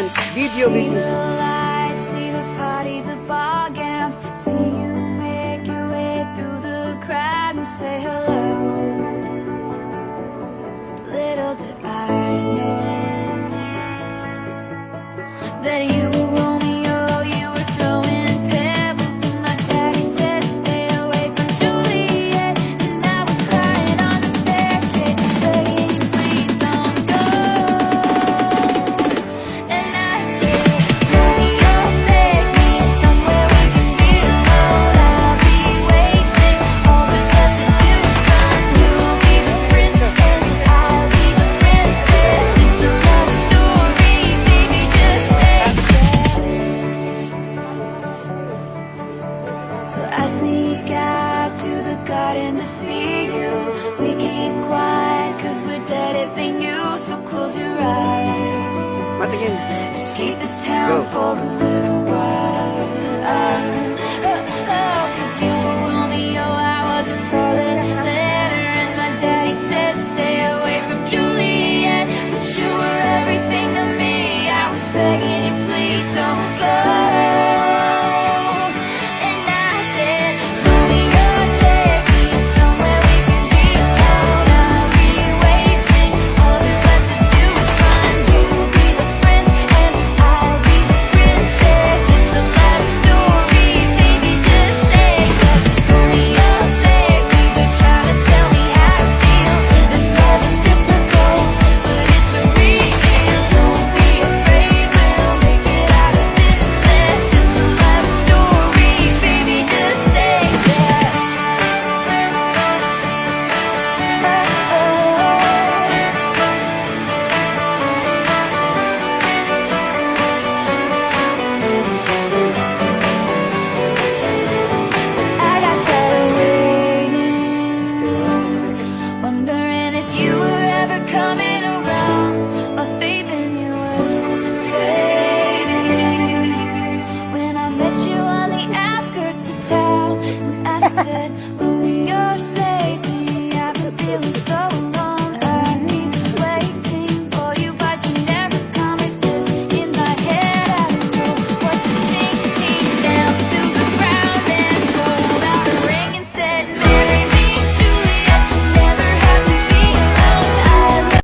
yan. Video, See video. the lights, see the party, the ball gowns. See you make your way through the crowd and say hello. Little did I know that you were Romeo, you were throwing pebbles, and my daddy said stay away from Juliet. And I was crying on the staircase, begging you please don't go. And I said, Romeo, take me somewhere we can be alone. I'll be waiting. All there's left to do is run. You'll be the prince and I'll be the princess. It's a love story, baby, just say yes. So I sneak out to the garden to see you. We keep quiet 'cause we're dead if they knew. So close your eyes. Matingin. Just keep this town Go. for a little while. Oh, 'cause you were Romeo, I was a scarlet letter, and my daddy said stay away from Juliet. But you were everything to me. I was begging you, please don't go.